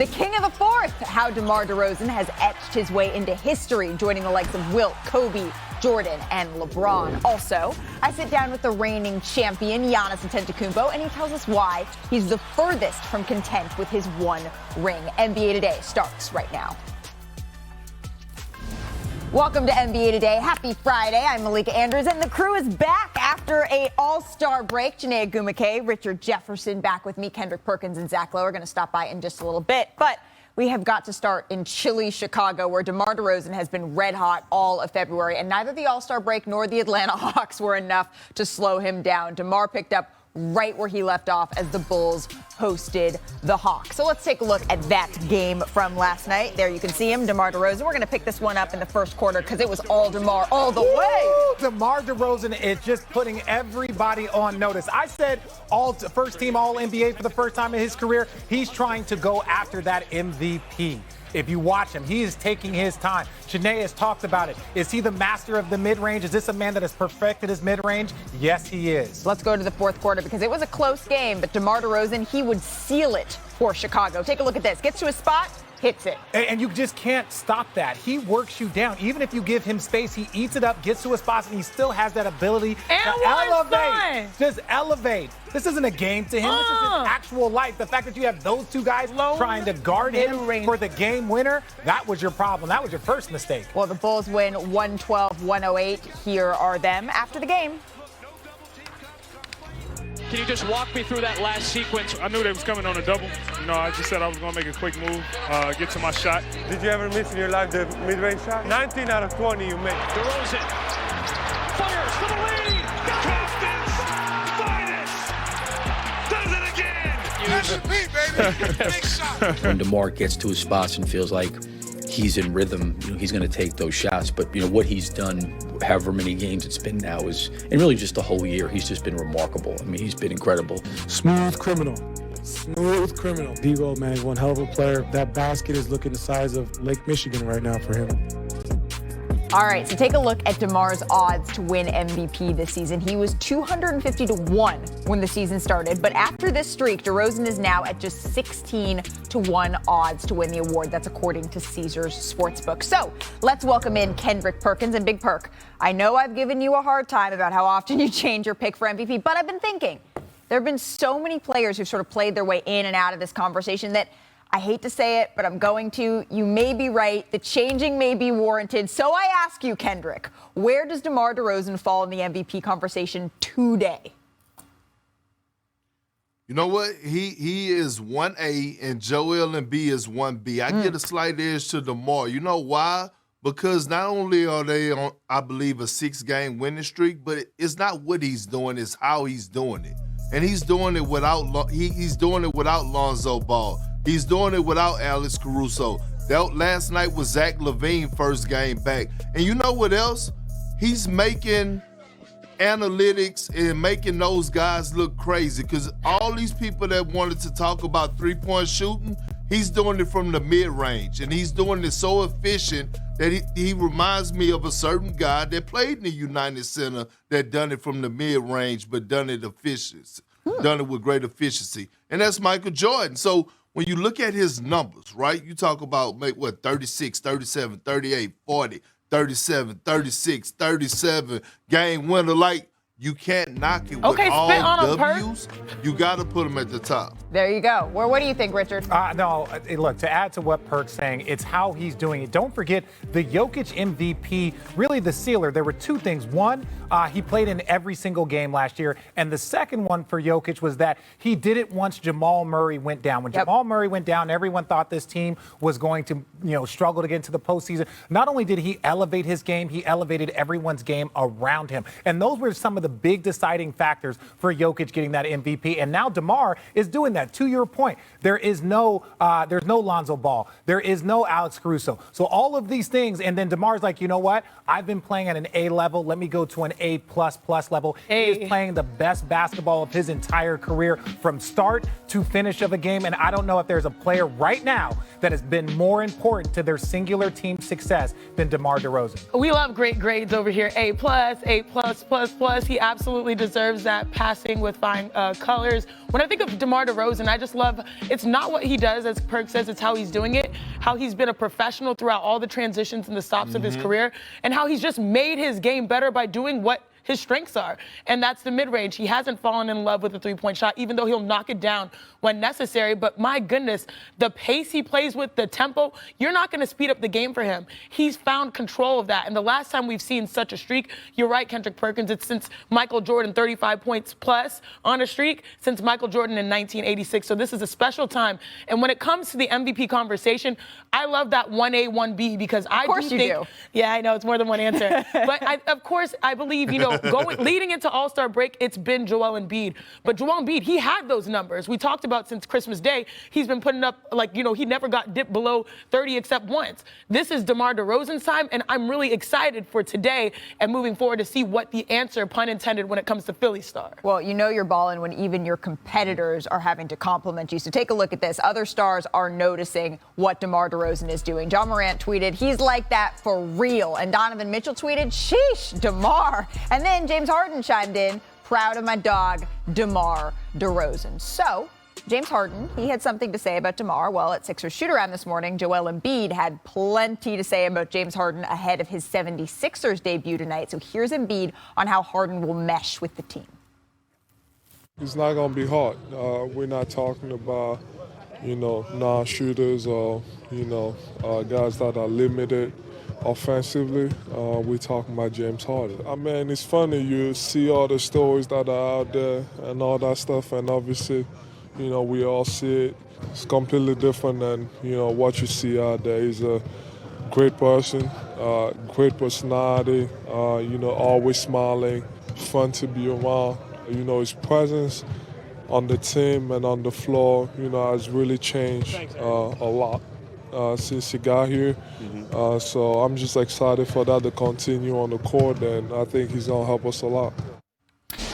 The king of the fourth, how DeMar DeRozan has etched his way into history, joining the likes of Wilt, Kobe, Jordan, and LeBron. Also, I sit down with the reigning champion, Giannis Antetokounmpo, and he tells us why he's the furthest from content with his one ring. NBA Today starts right now. Welcome to NBA Today. Happy Friday. I'm Malika Andrews, and the crew is back after a all-star break. Janae Gumake, Richard Jefferson back with me. Kendrick Perkins and Zach Lowe are going to stop by in just a little bit. But we have got to start in chilly Chicago, where DeMar DeRozan has been red hot all of February, and neither the all-star break nor the Atlanta Hawks were enough to slow him down. DeMar picked up right where he left off as the Bulls hosted the Hawks. So let's take a look at that game from last night. There you can see him, DeMar DeRozan. We're going to pick this one up in the first quarter because it was all DeMar all the way. DeMar DeRozan is just putting everybody on notice. I said first team All-NBA for the first time in his career. He's trying to go after that MVP. If you watch him, he is taking his time. Janae has talked about it. Is he the master of the mid-range? Is this a man that has perfected his mid-range? Yes, he is. Let's go to the fourth quarter because it was a close game, but DeMar DeRozan, he would seal it for Chicago. Take a look at this. Gets to a spot, hits it. And you just can't stop that. He works you down. Even if you give him space, he eats it up, gets to a spot, and he still has that ability to elevate. Just elevate. This isn't a game to him. This is his actual life. The fact that you have those two guys trying to guard him for the game winner, that was your problem. That was your first mistake. Well, the Bulls win 112-108. Here are them after the game. Can you just walk me through that last sequence? I knew they was coming on a double. You know, I just said I was going to make a quick move, get to my shot. Did you ever miss in your life the mid-range shot? 19 out of 20 you make. DeRozan fires for the lead. Constance finest does it again. That's me, baby. Big shot. When DeMar gets to his spots and feels like he's in rhythm, he's going to take those shots. But, what he's done, however many games it's been now, and really just the whole year, he's just been remarkable. I mean, he's been incredible. Smooth criminal. D-Roll, man, one hell of a player. That basket is looking the size of Lake Michigan right now for him. All right, so take a look at DeMar's odds to win MVP this season. He was 250-1 when the season started, but after this streak, DeRozan is now at just 16-1 odds to win the award. That's according to Caesars Sportsbook. So let's welcome in Kendrick Perkins. And Big Perk, I know I've given you a hard time about how often you change your pick for MVP, but I've been thinking there have been so many players who've sort of played their way in and out of this conversation that I hate to say it, but I'm going to. You may be right. The changing may be warranted. So I ask you, Kendrick, where does DeMar DeRozan fall in the MVP conversation today? You know what? He is 1A and Joel Embiid is 1B. I get a slight edge to DeMar. You know why? Because not only are they on, I believe, a 6-game winning streak, but it's not what he's doing, it's how he's doing it. And he's doing it without he's doing it without Lonzo Ball. He's doing it without Alex Caruso. That last night was Zach LaVine first game back. And you know what else? He's making analytics and making those guys look crazy because all these people that wanted to talk about three-point shooting, he's doing it from the mid-range. And he's doing it so efficient that he reminds me of a certain guy that played in the United Center that done it from the mid-range but done it with great efficiency. And that's Michael Jordan. So when you look at his numbers, right, you talk about 36, 37, 38, 40, 37, 36, 37, game winner. Like, you can't knock it with all W's. You got to put them at the top. There you go. Well, what do you think, Richard? No, look, to add to what Perk's saying, it's how he's doing it. Don't forget the Jokic MVP, really the sealer. There were two things. One, he played in every single game last year. And the second one for Jokic was that he did it once Jamal Murray went down. When Jamal Murray went down, everyone thought this team was going to, struggle to get into the postseason. Not only did he elevate his game, he elevated everyone's game around him. And those were some of the big deciding factors for Jokic getting that MVP. And now DeMar is doing that. To your point, there's no Lonzo Ball. There is no Alex Caruso. So all of these things, and then DeMar's like, you know what? I've been playing at an A level. Let me go to an A++ level. He is playing the best basketball of his entire career from start to finish of a game. And I don't know if there's a player right now that has been more important to their singular team success than DeMar DeRozan. We love great grades over here. A+, A+++. He He absolutely deserves that, passing with fine colors. When I think of DeMar DeRozan, I just love, it's not what he does, as Perk says, it's how he's doing it, how he's been a professional throughout all the transitions and the stops of his career, and how he's just made his game better by doing what his strengths are, and that's the mid-range. He hasn't fallen in love with the three-point shot, even though he'll knock it down when necessary. But my goodness, the pace he plays with, the tempo, you're not going to speed up the game for him. He's found control of that. And the last time we've seen such a streak, you're right, Kendrick Perkins, it's since Michael Jordan, 35 points plus on a streak, since Michael Jordan in 1986. So this is a special time. And when it comes to the MVP conversation, I love that 1A, 1B, because I do think, do. Yeah, I know, it's more than one answer. But of course, I believe, leading into All-Star break, it's been Joel Embiid. But Joel Embiid, he had those numbers. We talked about since Christmas Day, he's been putting up, he never got dipped below 30 except once. This is DeMar DeRozan's time, and I'm really excited for today and moving forward to see what the answer, pun intended, when it comes to Philly star. Well, you know you're balling when even your competitors are having to compliment you. So take a look at this. Other stars are noticing what DeMar DeRozan is doing. John Morant tweeted, "He's like that for real." And Donovan Mitchell tweeted, "Sheesh, DeMar." And then James Harden chimed in, "Proud of my dog, DeMar DeRozan." So James Harden, he had something to say about DeMar. Well, at Sixers shoot-around this morning, Joel Embiid had plenty to say about James Harden ahead of his 76ers debut tonight. So here's Embiid on how Harden will mesh with the team. It's not going to be hard. We're not talking about, non-shooters or, guys that are limited offensively. We're talking about James Harden. I mean, it's funny. You see all the stories that are out there and all that stuff, and obviously, we all see it. It's completely different than, what you see out there. He's a great person, great personality, always smiling, fun to be around. His presence on the team and on the floor, has really changed a lot since he got here. So I'm just excited for that to continue on the court, and I think he's going to help us a lot.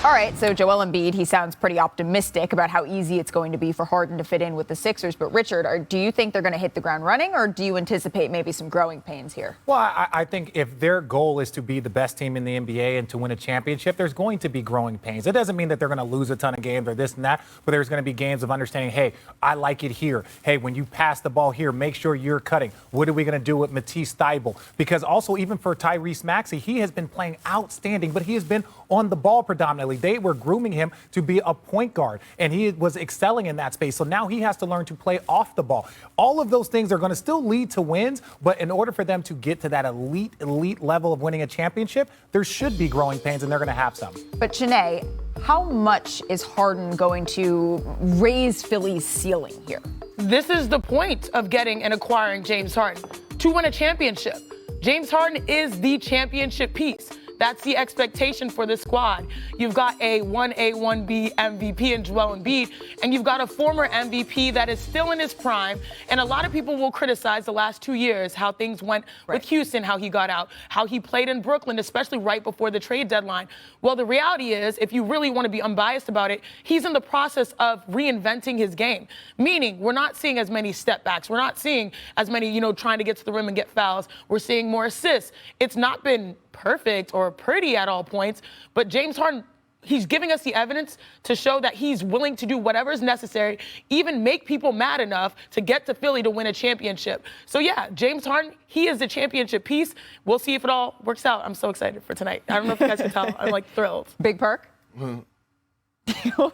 All right, so Joel Embiid, he sounds pretty optimistic about how easy it's going to be for Harden to fit in with the Sixers. But Richard, do you think they're going to hit the ground running, or do you anticipate maybe some growing pains here? Well, I think if their goal is to be the best team in the NBA and to win a championship, there's going to be growing pains. It doesn't mean that they're going to lose a ton of games or this and that, but there's going to be games of understanding, hey, I like it here. Hey, when you pass the ball here, make sure you're cutting. What are we going to do with Matisse Thybulle? Because also, even for Tyrese Maxey, he has been playing outstanding, but he has been on the ball predominantly. They were grooming him to be a point guard, and he was excelling in that space. So now he has to learn to play off the ball. All of those things are going to still lead to wins, but in order for them to get to that elite level of winning a championship, there should be growing pains, and they're going to have some. But Shanae, how much is Harden going to raise Philly's ceiling here? This is the point of getting and acquiring James Harden, to win a championship. James Harden is the championship piece. That's the expectation for this squad. You've got a 1A, 1B MVP in Joel Embiid, and you've got a former MVP that is still in his prime. And a lot of people will criticize the last 2 years, how things went with Houston, how he got out, how he played in Brooklyn, especially right before the trade deadline. Well, the reality is, if you really want to be unbiased about it, he's in the process of reinventing his game. Meaning, we're not seeing as many step backs. We're not seeing as many, trying to get to the rim and get fouls. We're seeing more assists. It's not been perfect or pretty at all points, but James Harden, he's giving us the evidence to show that he's willing to do whatever is necessary, even make people mad enough to get to Philly to win a championship. So yeah, James Harden, he is the championship piece. We'll see if it all works out. I'm so excited for tonight. I don't know if you guys can tell. I'm thrilled. Big Perk? What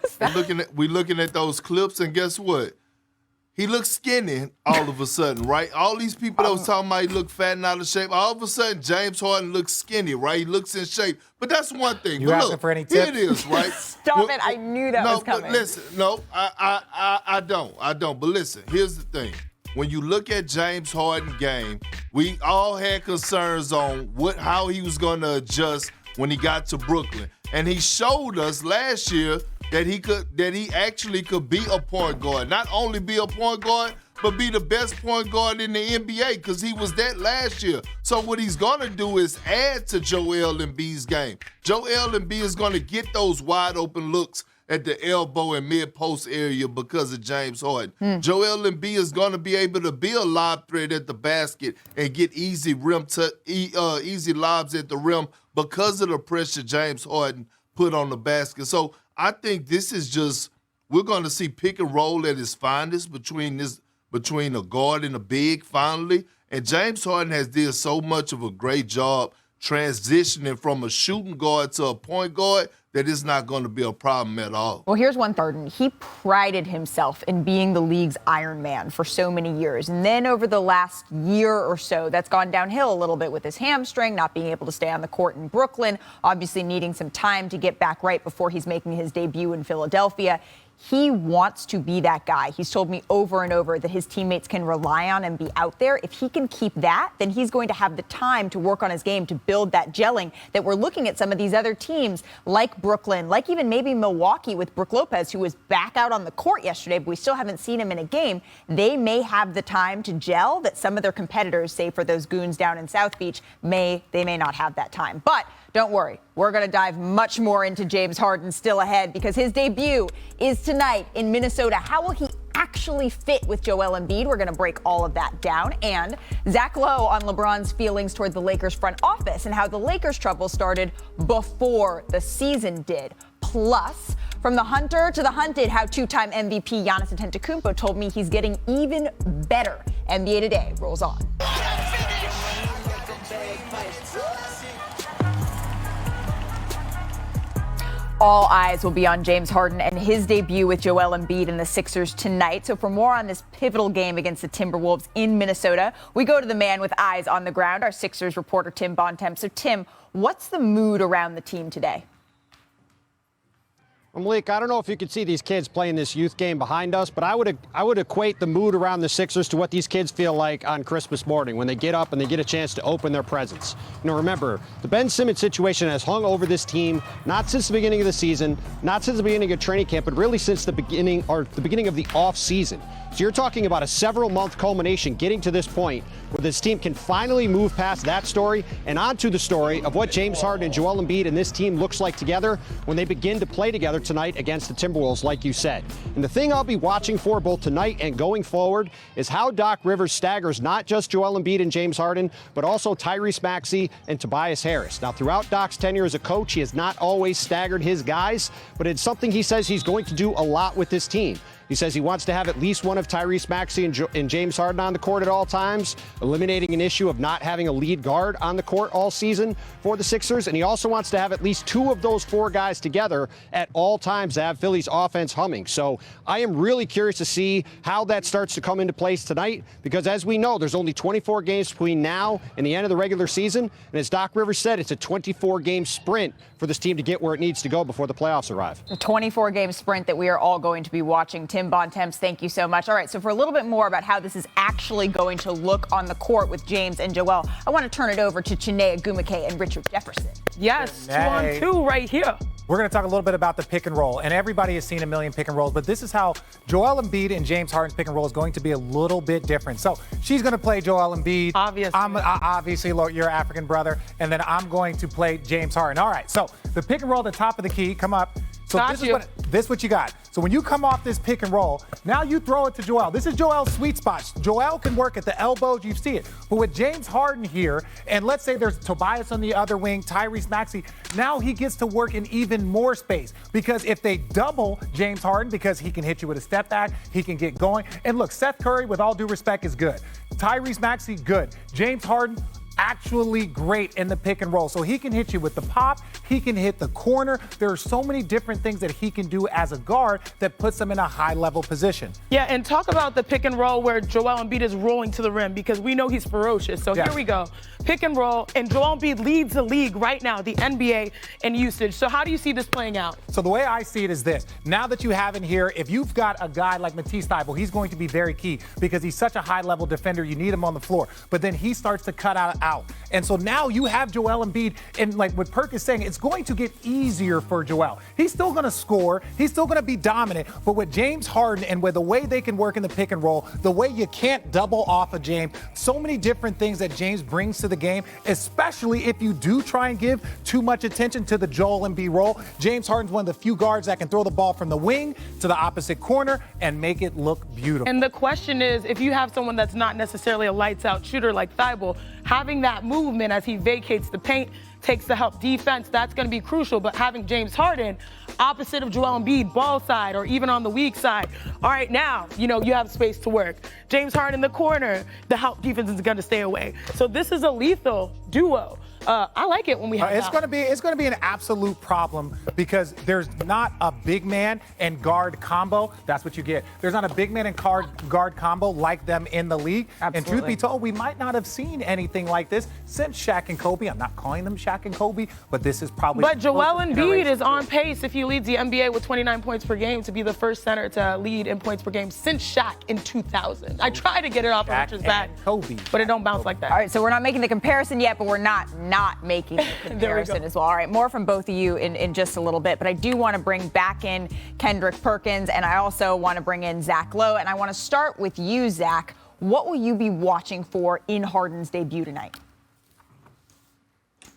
was that? We're looking at those clips, and guess what? He looks skinny all of a sudden, right? All these people that was talking about he looked fat and out of shape, all of a sudden James Harden looks skinny, right? He looks in shape. But that's one thing. You asking for any tips? Here it is, right? Stop it. I knew that was coming. But listen, I don't. But listen, here's the thing. When you look at James Harden's game, we all had concerns on how he was going to adjust when he got to Brooklyn. And he showed us last year that he actually could be a point guard. Not only be a point guard, but be the best point guard in the NBA, because he was that last year. So what he's going to do is add to Joel Embiid's game. Joel Embiid is going to get those wide open looks at the elbow and mid-post area because of James Harden. Joel Embiid is going to be able to be a lob threat at the basket and get easy lobs at the rim because of the pressure James Harden put on the basket. So I think this is just we're going to see pick and roll at its finest between a guard and a big finally. And James Harden has did so much of a great job transitioning from a shooting guard to a point guard that it's not going to be a problem at all. Well, here's one Harden. He prided himself in being the league's Iron Man for so many years. And then over the last year or so, that's gone downhill a little bit with his hamstring, not being able to stay on the court in Brooklyn, obviously needing some time to get back right before he's making his debut in Philadelphia. He wants to be that guy. He's told me over and over that his teammates can rely on and be out there. If he can keep that, then he's going to have the time to work on his game to build that gelling that we're looking at some of these other teams like Brooklyn, like even maybe Milwaukee with Brook Lopez, who was back out on the court yesterday, but we still haven't seen him in a game. They may have the time to gel that some of their competitors, say for those goons down in South Beach, may not have that time. But don't worry, we're going to dive much more into James Harden still ahead because his debut is tonight in Minnesota. How will he actually fit with Joel Embiid? We're going to break all of that down. And Zach Lowe on LeBron's feelings toward the Lakers front office and how the Lakers' trouble started before the season did. Plus, from the hunter to the hunted, how two-time MVP Giannis Antetokounmpo told me he's getting even better. NBA Today rolls on. All eyes will be on James Harden and his debut with Joel Embiid and the Sixers tonight. So for more on this pivotal game against the Timberwolves in Minnesota, we go to the man with eyes on the ground, our Sixers reporter, Tim Bontemps. So, Tim, what's the mood around the team today? Malik, I don't know if you could see these kids playing this youth game behind us, but I would equate the mood around the Sixers to what these kids feel like on Christmas morning when they get up and they get a chance to open their presents. You know, remember, the Ben Simmons situation has hung over this team not since the beginning of the season, not since the beginning of training camp, but really since the beginning of the off season. So you're talking about a several-month culmination getting to this point where this team can finally move past that story and onto the story of what James Harden and Joel Embiid and this team looks like together when they begin to play together tonight against the Timberwolves, like you said. And the thing I'll be watching for both tonight and going forward is how Doc Rivers staggers not just Joel Embiid and James Harden, but also Tyrese Maxey and Tobias Harris. Now, throughout Doc's tenure as a coach, he has not always staggered his guys, but it's something he says he's going to do a lot with this team. He says he wants to have at least one of Tyrese Maxey and James Harden on the court at all times, eliminating an issue of not having a lead guard on the court all season for the Sixers. And he also wants to have at least two of those four guys together at all times to have Philly's offense humming. So I am really curious to see how that starts to come into place tonight, because as we know, there's only 24 games between now and the end of the regular season. And as Doc Rivers said, it's a 24-game sprint for this team to get where it needs to go before the playoffs arrive. A 24-game sprint that we are all going to be watching. Tim Bontemps, thank you so much. All right, so for a little bit more about how this is actually going to look on the court with James and Joel, I want to turn it over to Chiney Agumake and Richard Jefferson. Yes, 2-on-2 right here. We're going to talk a little bit about the pick and roll, and everybody has seen a million pick and rolls, but this is how Joel Embiid and James Harden's pick and roll is going to be a little bit different. So she's going to play Joel Embiid. Obviously. Obviously, your African brother, and then I'm going to play James Harden. All right, so the pick and roll at the top of the key, come up. So this is what you got. So when you come off this pick and roll, now you throw it to Joel. This is Joel's sweet spot. Joel can work at the elbows, you see it. But with James Harden here, and let's say there's Tobias on the other wing, Tyrese Maxey, now he gets to work in even more space. Because if they double James Harden, because he can hit you with a step back, he can get going. And look, Seth Curry, with all due respect, is good. Tyrese Maxey, good. James Harden, actually great in the pick and roll. So he can hit you with the pop. He can hit the corner. There are so many different things that he can do as a guard that puts him in a high-level position. Yeah, and talk about the pick and roll where Joel Embiid is rolling to the rim, because we know he's ferocious. So Here we go. Pick and roll, and Joel Embiid leads the league right now, the NBA, in usage. So how do you see this playing out? So the way I see it is this. Now that you have in here, if you've got a guy like Matisse Thybulle, he's going to be very key because he's such a high-level defender. You need him on the floor. But then he starts to cut out. And so now you have Joel Embiid, and like what Perk is saying, it's going to get easier for Joel. He's still going to score. He's still going to be dominant. But with James Harden and with the way they can work in the pick and roll, the way you can't double off of James, so many different things that James brings to the game, especially if you do try and give too much attention to the Joel Embiid role. James Harden's one of the few guards that can throw the ball from the wing to the opposite corner and make it look beautiful. And the question is, if you have someone that's not necessarily a lights-out shooter like Thybulle, having that movement as he vacates the paint, takes the help defense, that's going to be crucial. But having James Harden opposite of Joel Embiid, ball side, or even on the weak side, all right, now, you have space to work. James Harden in the corner, the help defense is going to stay away. So this is a lethal duo. I like it when we have it's going to be an absolute problem because there's not a big man and guard combo. That's what you get. There's not a big man and guard combo like them in the league. Absolutely. And truth be told, we might not have seen anything like this since Shaq and Kobe. I'm not calling them Shaq and Kobe, but this is probably. But Joel Embiid is on pace if he leads the NBA with 29 points per game to be the first center to lead in points per game since Shaq in 2000. I try to get it off of Richard's back, Kobe, but it don't bounce like that. All right, so we're not making the comparison yet, but we're not making the comparison as well. All right, more from both of you in just a little bit, but I do want to bring back in Kendrick Perkins, and I also want to bring in Zach Lowe, and I want to start with you, Zach. What will you be watching for in Harden's debut tonight?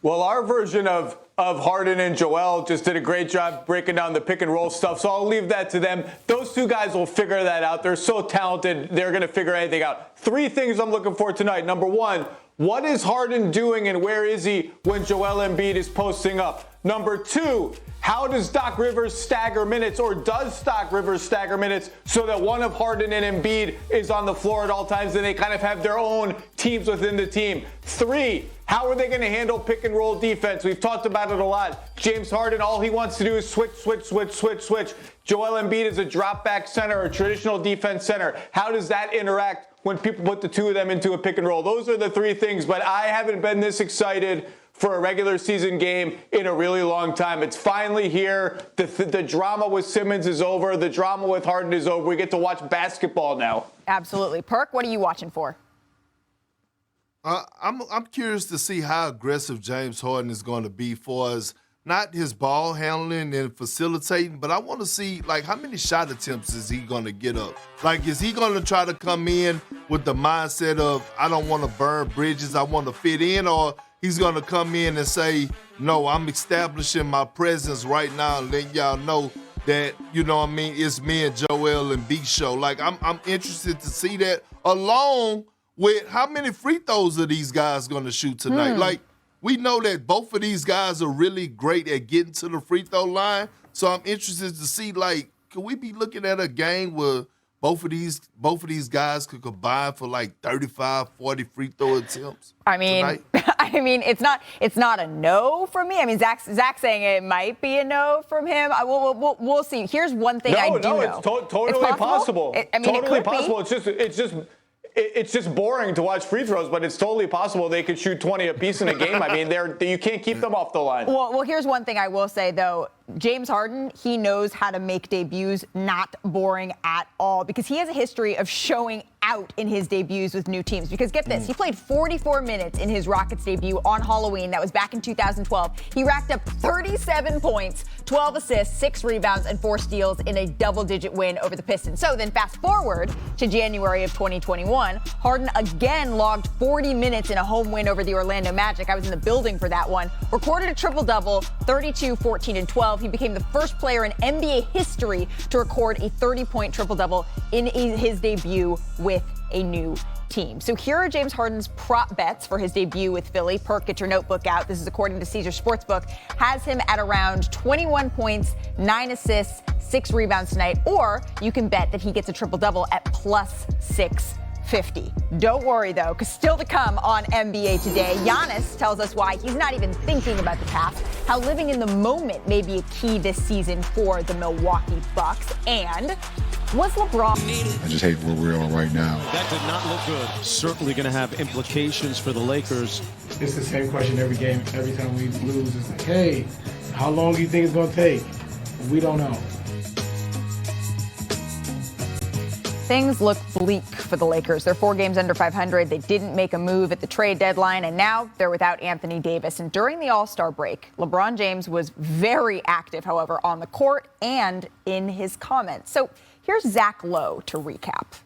Well, our version of Harden and Joel just did a great job breaking down the pick and roll stuff, so I'll leave that to them. Those two guys will figure that out. They're so talented, they're going to figure anything out. 3 things I'm looking for tonight. Number 1, what is Harden doing and where is he when Joel Embiid is posting up? Number 2, how does Doc Rivers stagger minutes, or does Doc Rivers stagger minutes so that one of Harden and Embiid is on the floor at all times and they kind of have their own teams within the team? 3, how are they going to handle pick and roll defense? We've talked about it a lot. James Harden, all he wants to do is switch. Joel Embiid is a drop back center, a traditional defense center. How does that interact when people put the two of them into a pick and roll? Those are the 3 things, but I haven't been this excited for a regular season game in a really long time. It's finally here. The drama with Simmons is over. The drama with Harden is over. We get to watch basketball now. Absolutely. Perk, what are you watching for? I'm curious to see how aggressive James Harden is going to be for us. Not his ball handling and facilitating, but I want to see, how many shot attempts is he going to get up? Is he going to try to come in with the mindset of, I don't want to burn bridges, I want to fit in, or he's going to come in and say, no, I'm establishing my presence right now and letting y'all know that, it's me and Joel Embiid show. I'm interested to see that, along with how many free throws are these guys going to shoot tonight. We know that both of these guys are really great at getting to the free throw line. So I'm interested to see, could we be looking at a game where both of these guys could combine for 35, 40 free throw attempts? Tonight? It's not a no from me. Zach's saying it might be a no from him. We'll see. Here's one thing I do know. It's totally possible. Totally possible. It's just boring to watch free throws, but it's totally possible they could shoot 20 apiece in a game. You can't keep them off the line. Well, here's one thing I will say, though. James Harden, he knows how to make debuts not boring at all, because he has a history of showing out in his debuts with new teams. Because get this, he played 44 minutes in his Rockets debut on Halloween. That was back in 2012. He racked up 37 points, 12 assists, 6 rebounds, and 4 steals in a double-digit win over the Pistons. So then fast forward to January of 2021, Harden again logged 40 minutes in a home win over the Orlando Magic. I was in the building for that one. Recorded a triple-double, 32, 14, and 12. He became the first player in NBA history to record a 30-point triple-double in his debut with a new team. So here are James Harden's prop bets for his debut with Philly. Perk, get your notebook out. This is according to Caesars Sportsbook. Has him at around 21 points, 9 assists, 6 rebounds tonight. Or you can bet that he gets a triple-double at plus 650. Don't worry, though, because still to come on NBA Today, Giannis tells us why he's not even thinking about the past, how living in the moment may be a key this season for the Milwaukee Bucks, and was LeBron. I just hate where we're on right now. That did not look good. Certainly going to have implications for the Lakers. It's the same question every game. Every time we lose, it's hey, how long do you think it's going to take? We don't know. Things look bleak for the Lakers. They're 4 games under 500. They didn't make a move at the trade deadline, and now they're without Anthony Davis. And during the All-Star break, LeBron James was very active, however, on the court and in his comments. So here's Zach Lowe to recap.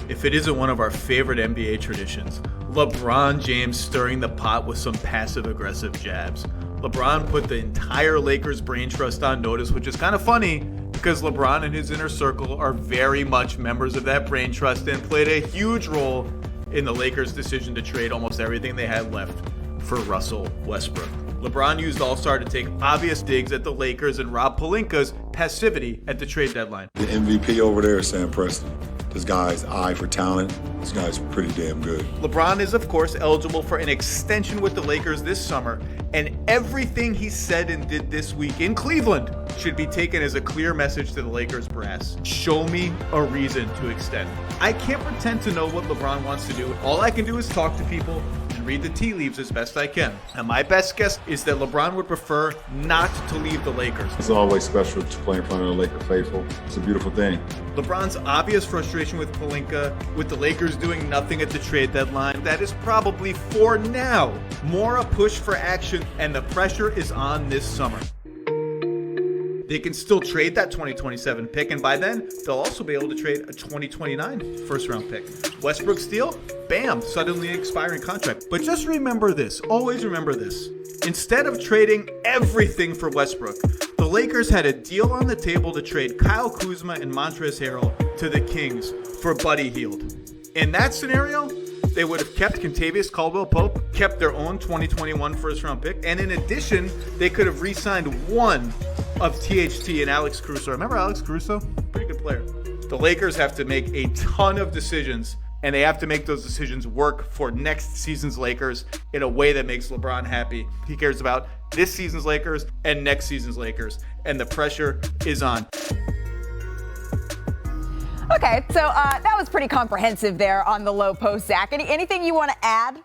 If it isn't one of our favorite NBA traditions, LeBron James stirring the pot with some passive-aggressive jabs. LeBron put the entire Lakers brain trust on notice, which is kind of funny because LeBron and his inner circle are very much members of that brain trust and played a huge role in the Lakers' decision to trade almost everything they had left for Russell Westbrook. LeBron used All-Star to take obvious digs at the Lakers and Rob Pelinka's passivity at the trade deadline. The MVP over there is Sam Preston. This guy's eye for talent. This guy's pretty damn good. LeBron is, of course, eligible for an extension with the Lakers this summer, and everything he said and did this week in Cleveland should be taken as a clear message to the Lakers brass. Show me a reason to extend. I can't pretend to know what LeBron wants to do. All I can do is talk to people and read the tea leaves as best I can. And my best guess is that LeBron would prefer not to leave the Lakers. It's always special to play in front of the Laker faithful. It's a beautiful thing. LeBron's obvious frustration with Pelinka, with the Lakers doing nothing at the trade deadline, that is probably, for now, more a push for action, and the pressure is on this summer. They can still trade that 2027 pick, and by then, they'll also be able to trade a 2029 first-round pick. Westbrook's deal? Bam, suddenly expiring contract. But just remember this, always remember this. Instead of trading everything for Westbrook, the Lakers had a deal on the table to trade Kyle Kuzma and Montrezl Harrell to the Kings for Buddy Hield. In that scenario, they would have kept Kentavious Caldwell-Pope, kept their own 2021 first-round pick, and in addition, they could have re-signed one of THT and Alex Caruso. Remember Alex Caruso? Pretty good player. The Lakers have to make a ton of decisions, and they have to make those decisions work for next season's Lakers in a way that makes LeBron happy. He cares about this season's Lakers and next season's Lakers, and the pressure is on. Okay, so that was pretty comprehensive there on the low post, Zach. Anything you want to add?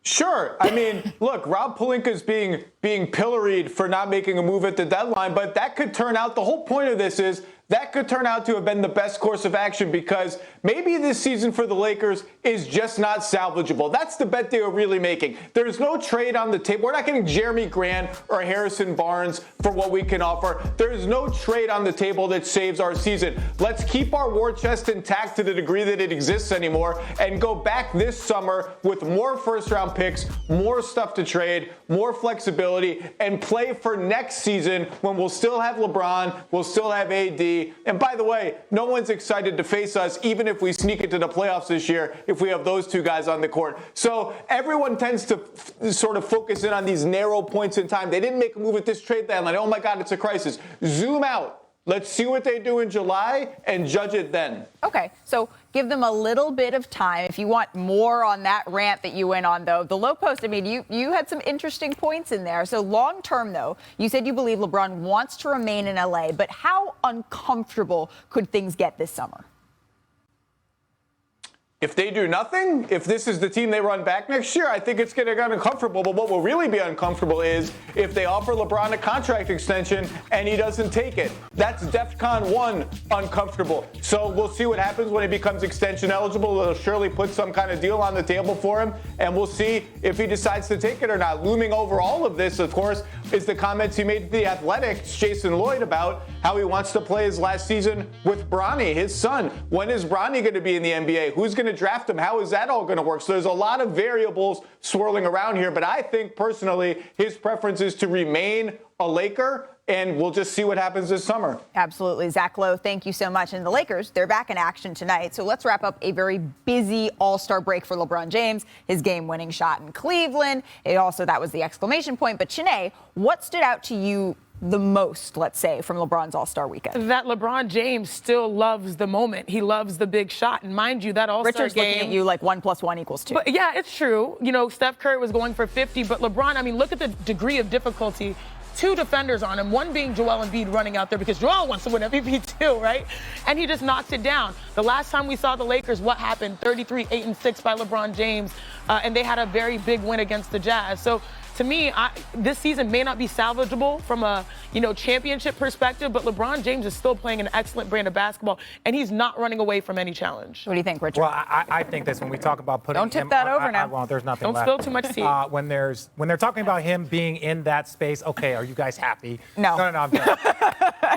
Sure. I mean, look, Rob Pelinka's being pilloried for not making a move at the deadline, but that could turn out, the whole point of this is that could turn out to have been the best course of action because maybe this season for the Lakers is just not salvageable. That's the bet they were really making. There's no trade on the table. We're not getting Jeremy Grant or Harrison Barnes for what we can offer. There's no trade on the table that saves our season. Let's keep our war chest intact to the degree that it exists anymore and go back this summer with more first-round picks, more stuff to trade, more flexibility, and play for next season when we'll still have LeBron, we'll still have AD. And by the way, no one's excited to face us, even if we sneak into the playoffs this year, if we have those two guys on the court. So everyone tends to sort of focus in on these narrow points in time. They didn't make a move at this trade deadline. Oh my God, it's a crisis. Zoom out. Let's see what they do in July and judge it then. Okay, so give them a little bit of time. If you want more on that rant that you went on, though, the low post, I mean, you had some interesting points in there. So long term, though, you said you believe LeBron wants to remain in LA, but how uncomfortable could things get this summer? If they do nothing, if this is the team they run back next year, I think it's going to get uncomfortable. But what will really be uncomfortable is if they offer LeBron a contract extension and he doesn't take it. That's DEFCON 1 uncomfortable. So we'll see what happens when he becomes extension eligible. They'll surely put some kind of deal on the table for him, and we'll see if he decides to take it or not. Looming over all of this, of course, is the comments he made to The Athletic's Jason Lloyd about how he wants to play his last season with Bronny, his son. When is Bronny going to be in the NBA? Who's going to draft him? How is that all going to work? So there's a lot of variables swirling around here, but I think personally his preference is to remain a Laker, and we'll just see what happens this summer. Absolutely. Zach Lowe, thank you so much. And the Lakers, they're back in action tonight. So let's wrap up a very busy All-Star break for LeBron James, his game-winning shot in Cleveland. That was the exclamation point. But Chiney, what stood out to you the most, let's say, from LeBron's All-Star weekend? That LeBron James still loves the moment. He loves the big shot. And mind you, that All-Star Richard's game... looking at you like 1 + 1 = 2. But yeah, it's true. You know, Steph Curry was going for 50, but LeBron, I mean, look at the degree of difficulty. 2 defenders on him, one being Joel Embiid running out there because Joel wants to win MVP too, right? And he just knocks it down. The last time we saw the Lakers, what happened? 33-8-6 by LeBron James, and they had a very big win against the Jazz. So to me, this season may not be salvageable from a championship perspective, but LeBron James is still playing an excellent brand of basketball, and he's not running away from any challenge. What do you think, Richard? Well, I think this when we talk about putting Don't tip that over now. Well, there's nothing Don't left. spill too much tea. When they're talking about him being in that space, okay, are you guys happy? No. No, I'm done.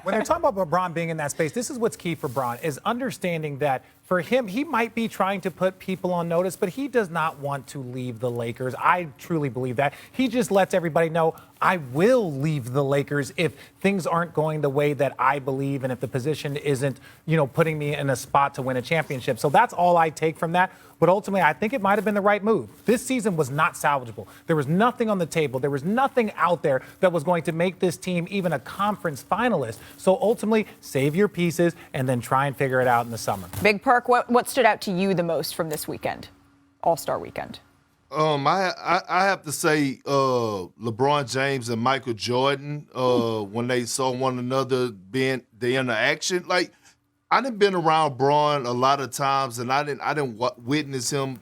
When they're talking about LeBron being in that space, this is what's key for Bron, is understanding that for him, he might be trying to put people on notice, but he does not want to leave the Lakers. I truly believe that. He just lets everybody know, I will leave the Lakers if things aren't going the way that I believe and if the position isn't, putting me in a spot to win a championship. So that's all I take from that. But ultimately, I think it might have been the right move. This season was not salvageable. There was nothing on the table. There was nothing out there that was going to make this team even a conference finalist. So ultimately, save your pieces and then try and figure it out in the summer. Big Perk, what stood out to you the most from this weekend, All-Star weekend? I have to say LeBron James and Michael Jordan when they saw one another being the interaction. Like, I done been around Bron a lot of times, and I didn't witness him,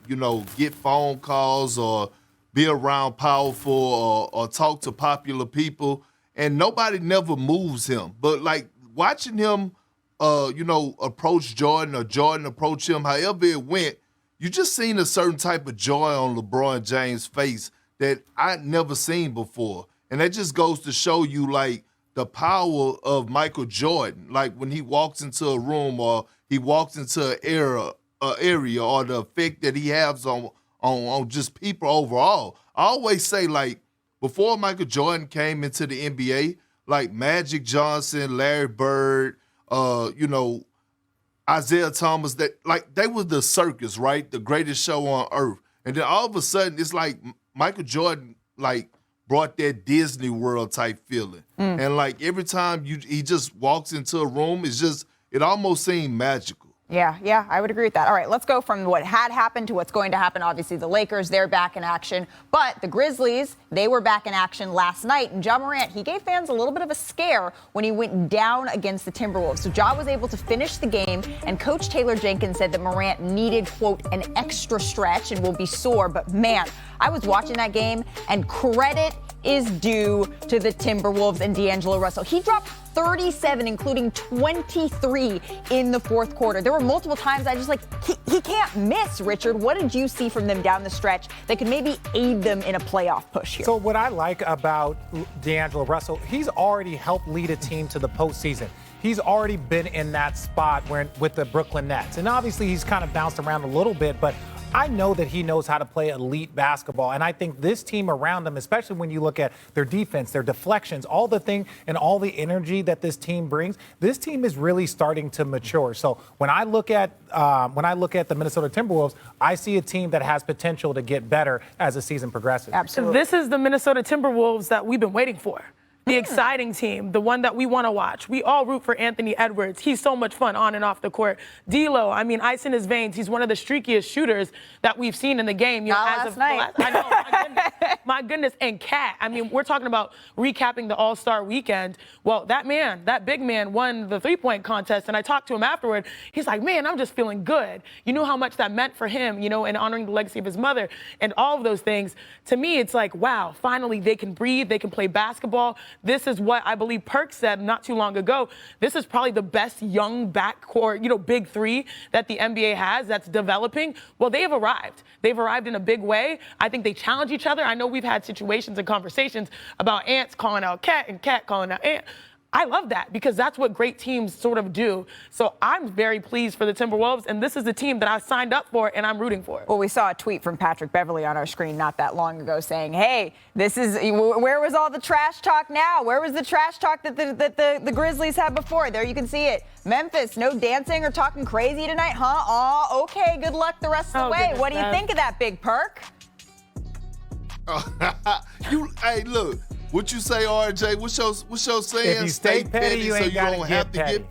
get phone calls or be around powerful or talk to popular people, and nobody never moves him. But like watching him, approach Jordan or Jordan approach him, however it went, you just seen a certain type of joy on LeBron James' face that I'd never seen before, and that just goes to show you like the power of Michael Jordan, like when he walks into a room or he walks into an area or the effect that he has on just people overall. I always say, like, before Michael Jordan came into the NBA, like Magic Johnson, Larry Bird, Isaiah Thomas, that like they were the circus, right? The greatest show on earth. And then all of a sudden, it's like Michael Jordan, like, brought that Disney World type feeling. And like every time he just walks into a room, it almost seemed magical. Yeah, I would agree with that. All right, let's go from what had happened to what's going to happen. Obviously, the Lakers, they're back in action. But the Grizzlies, they were back in action last night. And Ja Morant, he gave fans a little bit of a scare when he went down against the Timberwolves. So Ja was able to finish the game, and Coach Taylor Jenkins said that Morant needed, quote, an extra stretch and will be sore. But man, I was watching that game, and credit is due to the Timberwolves and D'Angelo Russell. He dropped 37, including 23 in the fourth quarter. There were multiple times I just he can't miss, Richard. What did you see from them down the stretch that could maybe aid them in a playoff push here? So what I like about D'Angelo Russell, he's already helped lead a team to the postseason. He's already been in that spot with the Brooklyn Nets. And obviously he's kind of bounced around a little bit, but I know that he knows how to play elite basketball, and I think this team around him, especially when you look at their defense, their deflections, all the thing and all the energy that this team brings, this team is really starting to mature. So when I look at the Minnesota Timberwolves, I see a team that has potential to get better as the season progresses. Absolutely. This is the Minnesota Timberwolves that we've been waiting for. The exciting team, the one that we want to watch. We all root for Anthony Edwards. He's so much fun on and off the court. D'Lo, ice in his veins. He's one of the streakiest shooters that we've seen in the game. Last night. I know, my goodness. And Cat, we're talking about recapping the All-Star weekend. Well, that big man won the three-point contest, and I talked to him afterward. He's like, man, I'm just feeling good. You know how much that meant for him, and honoring the legacy of his mother and all of those things. To me, it's like, wow, finally they can breathe, they can play basketball. This is what I believe Perk said not too long ago. This is probably the best young backcourt, big three that the NBA has that's developing. Well, they have arrived. They've arrived in a big way. I think they challenge each other. I know we've had situations and conversations about Ants calling out Cat and Cat calling out Ant. I love that because that's what great teams sort of do. So I'm very pleased for the Timberwolves, and this is the team that I signed up for and I'm rooting for. Well, we saw a tweet from Patrick Beverley on our screen not that long ago saying, hey, where was all the trash talk now? Where was the trash talk that the Grizzlies had before? There you can see it. Memphis, no dancing or talking crazy tonight, huh? Oh, okay, good luck the rest of the way. What do you think of that, Big Perk? Hey, look. What you say, RJ? What's your saying? If you stay petty, you ain't gotta get petty.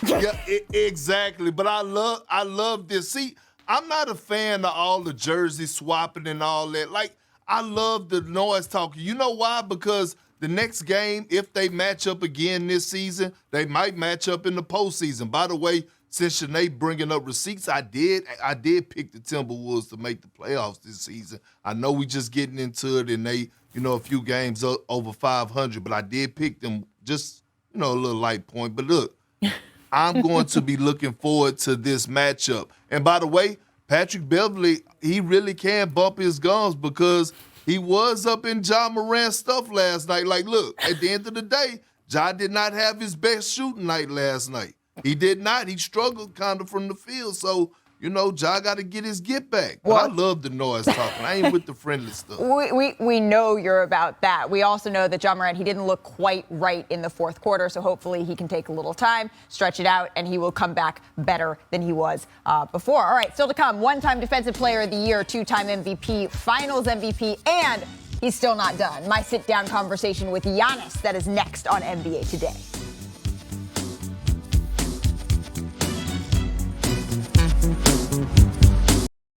Yeah, exactly. But I love this. See, I'm not a fan of all the jersey swapping and all that. Like, I love the noise talking. You know why? Because the next game, if they match up again this season, they might match up in the postseason. By the way, since Sinead bringing up receipts, I did pick the Timberwolves to make the playoffs this season. I know we just getting into it and they, a few games over 500, but I did pick them just, a little light point. But look, I'm going to be looking forward to this matchup. And by the way, Patrick Beverley, he really can bump his gums because he was up in Ja Morant's stuff last night. Like, look, at the end of the day, Ja did not have his best shooting night last night. He did not. He struggled kind of from the field. So, Ja got to get his get back. But I love the noise talking. I ain't with the friendly stuff. We know you're about that. We also know that Ja Morant, he didn't look quite right in the fourth quarter, so hopefully he can take a little time, stretch it out, and he will come back better than he was before. All right, still to come, one-time Defensive Player of the Year, two-time MVP, Finals MVP, and he's still not done. My sit-down conversation with Giannis, that is next on NBA Today.